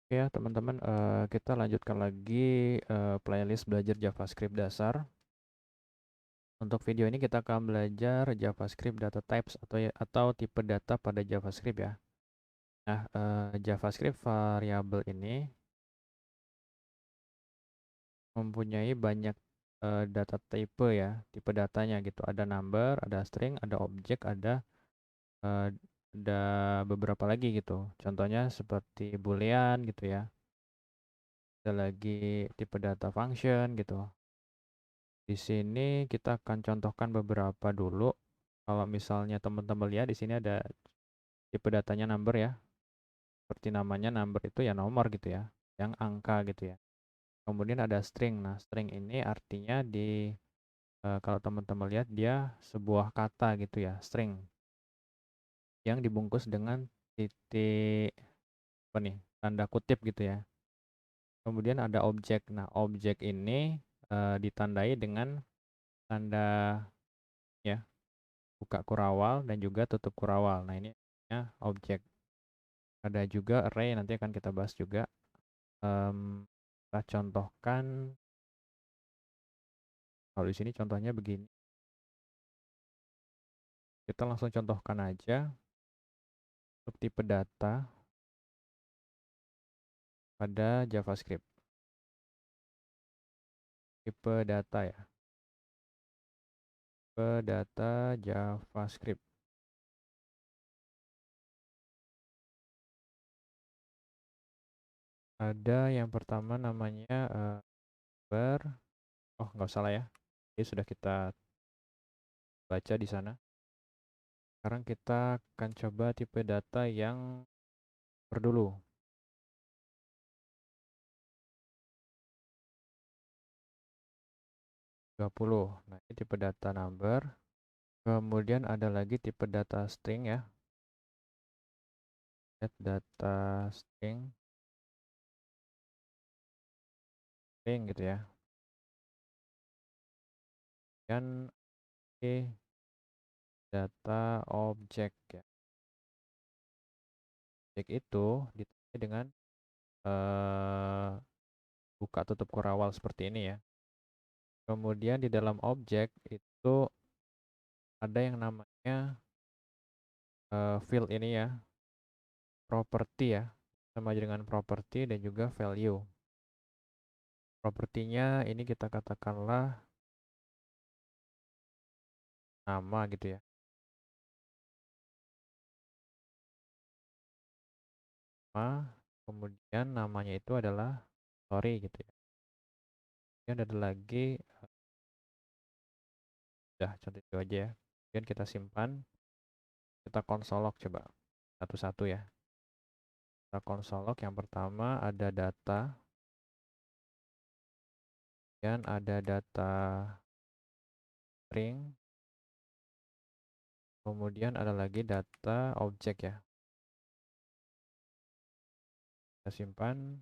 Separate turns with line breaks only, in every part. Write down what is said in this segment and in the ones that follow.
Oke ya teman-teman, kita lanjutkan lagi playlist belajar JavaScript dasar. Untuk video ini kita akan belajar JavaScript data types atau tipe data pada JavaScript ya. Nah, JavaScript variabel ini mempunyai banyak data type ya, tipe datanya gitu. Ada number, ada string, ada object, eh, ada beberapa lagi gitu. Contohnya seperti boolean gitu ya. Ada lagi tipe data function gitu. Di sini kita akan contohkan beberapa dulu. Kalau misalnya teman-teman lihat di sini ada tipe datanya number ya. Seperti namanya number itu ya nomor gitu ya, yang angka gitu ya. Kemudian ada string. Nah, string ini artinya kalau teman-teman lihat dia sebuah kata gitu ya, string yang dibungkus dengan titik apa nih? Tanda kutip gitu ya. Kemudian ada objek. Nah, objek ini ditandai dengan tanda ya buka kurawal dan juga tutup kurawal. Nah, ini objek. Ada juga array, nanti akan kita bahas juga. Kita contohkan, kalau di sini contohnya begini. Kita langsung contohkan aja untuk tipe data pada JavaScript. Tipe data ya. Tipe data JavaScript. Ada yang pertama namanya ber. Oh, nggak salah ya. Ini sudah kita baca di sana. Sekarang kita akan coba tipe data yang dulu. 30. Nah, ini tipe data number. Kemudian ada lagi tipe data string ya. Get data string gitu ya. Dan data objek ya. Objek itu ditandai dengan eh, buka tutup kurawal seperti ini ya. Kemudian di dalam objek itu ada yang namanya field ini ya, property ya, sama aja dengan property dan juga value. Propertinya ini kita katakanlah nama gitu ya. Nama, kemudian namanya itu adalah story gitu ya. Kemudian ada lagi, udah contoh itu aja ya. Kemudian kita simpan, kita konsolok coba satu-satu ya. Kita konsolok yang pertama ada data, dan ada data string, kemudian ada lagi data objek ya. Kita simpan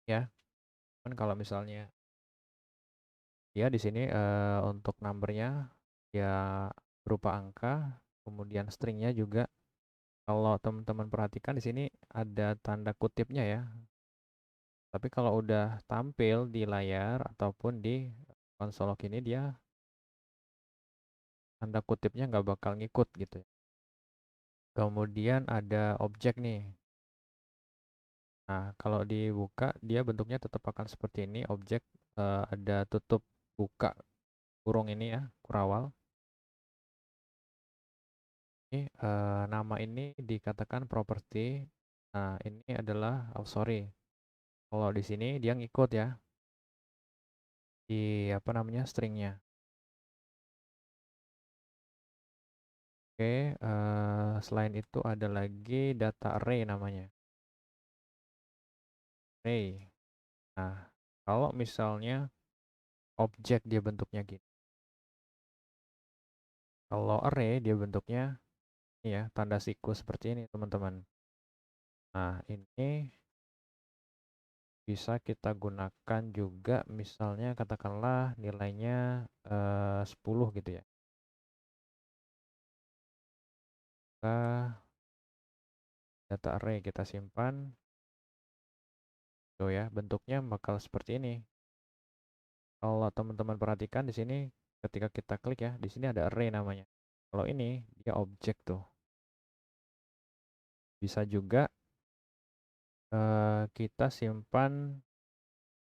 ya. Kan kalau misalnya ya di sini untuk numbernya ya berupa angka, kemudian stringnya juga kalau teman-teman perhatikan di sini ada tanda kutipnya ya. Tapi kalau udah tampil di layar ataupun di konsol log ini dia tanda kutipnya nggak bakal ngikut gitu ya. Kemudian ada objek nih. Nah, kalau dibuka dia bentuknya tetap akan seperti ini, objek ada tutup buka kurung ini ya, kurawal. Ini nama ini dikatakan property. Nah, ini adalah oh sorry. Kalau di sini dia ngikut ya di apa namanya stringnya. Oke, selain itu ada lagi data array namanya. Array. Nah, kalau misalnya objek dia bentuknya gini. Kalau array dia bentuknya ini ya, tanda siku seperti ini, teman-teman. Nah, ini bisa kita gunakan juga misalnya katakanlah nilainya 10 gitu ya. Kita data array kita simpan. Tuh ya, bentuknya bakal seperti ini. Kalau teman-teman perhatikan di sini, ketika kita klik ya, di sini ada array namanya. Kalau ini dia objek tuh. Bisa juga kita simpan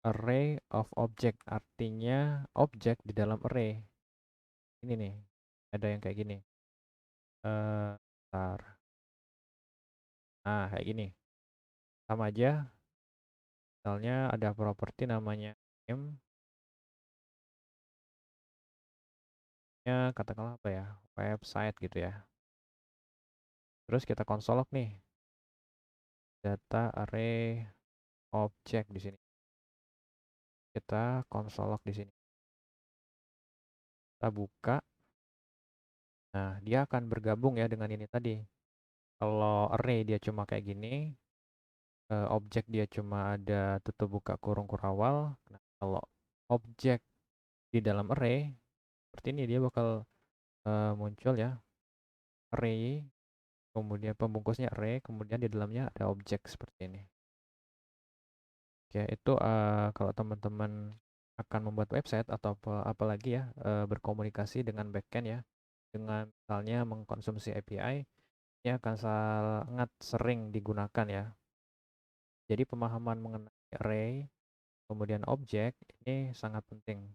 array of object, artinya objek di dalam array. Ini nih, ada yang kayak gini. Bentar. Nah, kayak gini. Sama aja, misalnya ada properti namanya name, nya katakanlah apa ya, website gitu ya. Terus kita konsolok nih, data array object di sini. Kita konsolok di sini. Kita buka. Nah, dia akan bergabung ya dengan ini tadi. Kalau array dia cuma kayak gini, objek dia cuma ada tutup buka kurung kurawal. Nah, kalau objek di dalam array seperti ini dia bakal muncul ya, array, kemudian pembungkusnya array, kemudian di dalamnya ada objek seperti ini. Oke, itu kalau teman-teman akan membuat website atau apalagi ya, berkomunikasi dengan backend ya, dengan misalnya mengkonsumsi API, ini akan sangat sering digunakan ya. Jadi pemahaman mengenai array, kemudian objek ini sangat penting.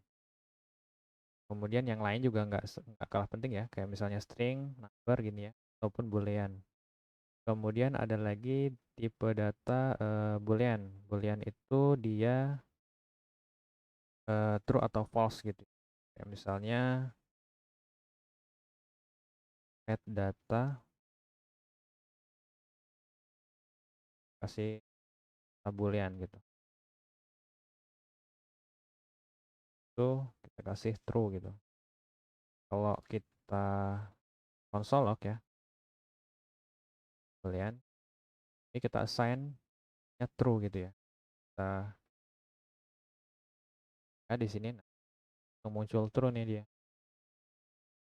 Kemudian yang lain juga nggak kalah penting ya, kayak misalnya string, number gini ya, ataupun boolean. Kemudian ada lagi tipe data boolean. Boolean itu dia true atau false gitu. Kayak misalnya add data, kasih boolean gitu. Itu kita kasih true gitu. Kalau kita konsol log ya, boolean, ini kita assign-nya true gitu ya. Kita di sini muncul true nih dia.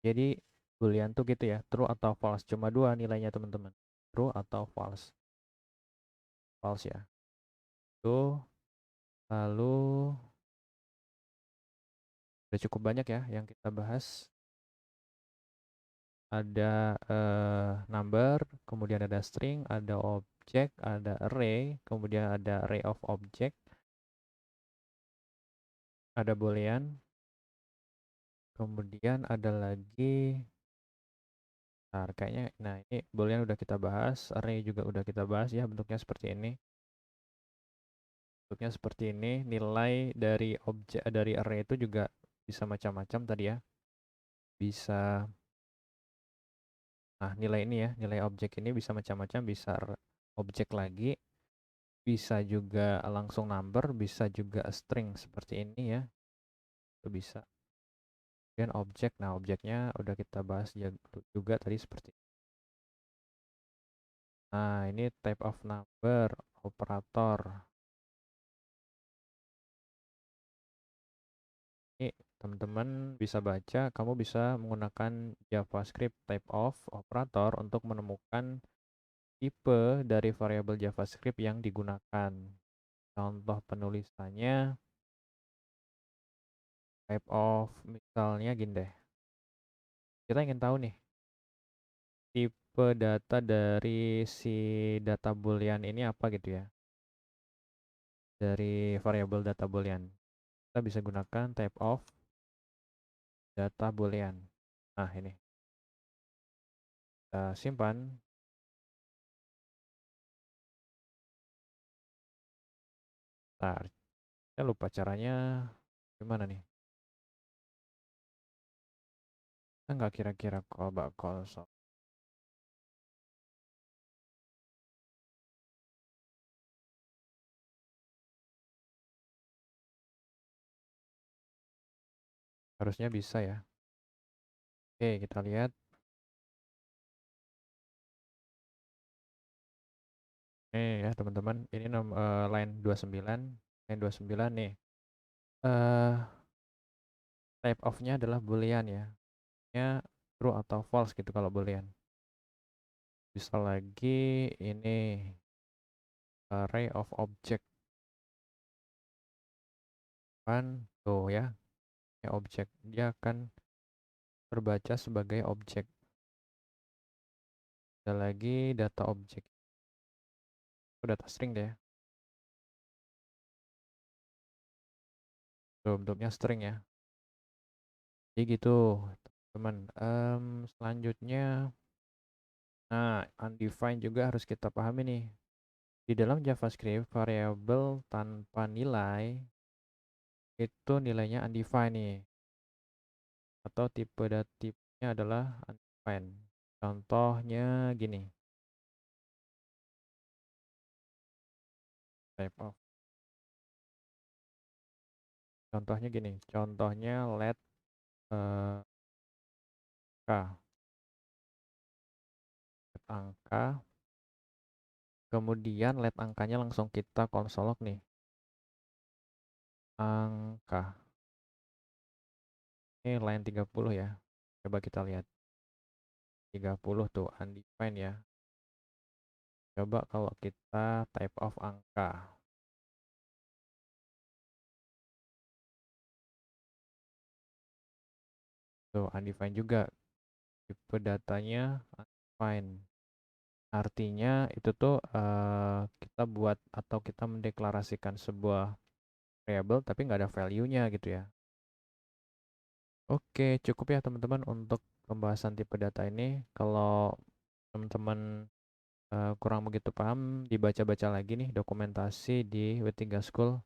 Jadi boolean tuh gitu ya, true atau false. Cuma dua nilainya teman-teman. True atau false. False ya. Tuh, lalu udah cukup banyak ya yang kita bahas. Ada number, kemudian ada string, ada object, ada array, kemudian ada array of object, ada boolean, kemudian ada lagi, nah kayaknya, nah ini boolean udah kita bahas, array juga udah kita bahas ya, bentuknya seperti ini. Bentuknya seperti ini, nilai dari objek dari array itu juga bisa macam-macam tadi ya. Bisa, nah nilai ini ya, nilai objek ini bisa macam-macam, bisa objek lagi, bisa juga langsung number, bisa juga string seperti ini ya. Itu bisa. Kemudian objek, nah objeknya udah kita bahas juga tadi seperti ini. Nah, ini type of number, operator. Ini teman-teman bisa baca, kamu bisa menggunakan JavaScript type of operator untuk menemukan tipe dari variabel JavaScript yang digunakan. Contoh penulisannya type of, misalnya gini deh. Kita ingin tahu nih, tipe data dari si data boolean ini apa gitu ya. Dari variabel data boolean. Kita bisa gunakan type of data boolean. Nah, ini. Kita simpan. Nah, saya lupa caranya gimana nih. Enggak kira-kira callback console. Harusnya bisa ya. Oke, kita lihat. Nih ya teman-teman, ini line 29. Line 29 nih. Eh type of-nya adalah boolean ya. Nya true atau false gitu kalau boolean. Bisa lagi ini array of object. Kan tuh ya, objek. Dia akan terbaca sebagai objek. Ada lagi data objek. Itu data string deh. Tuh, bentuknya string ya. Jadi gitu, teman. Selanjutnya, nah, undefined juga harus kita pahami nih. Di dalam JavaScript, variabel tanpa nilai itu nilainya undefined nih. Atau tipenya adalah undefined. Contohnya gini. Type of. Contohnya gini. Contohnya let k. Let angka. Kemudian let angkanya langsung kita konsolok nih. Angka. Ini line 30 ya. Coba kita lihat. 30 tuh undefined ya. Coba kalau kita type of angka. Tuh undefined juga. Tipe datanya undefined. Artinya itu tuh kita buat atau kita mendeklarasikan sebuah variable tapi nggak ada value-nya gitu ya. Oke, cukup ya teman-teman untuk pembahasan tipe data ini. Kalau teman-teman kurang begitu paham, dibaca-baca lagi nih dokumentasi di W3 School.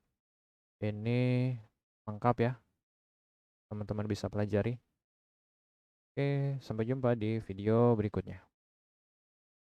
Ini lengkap ya, teman-teman bisa pelajari. Oke, sampai jumpa di video berikutnya.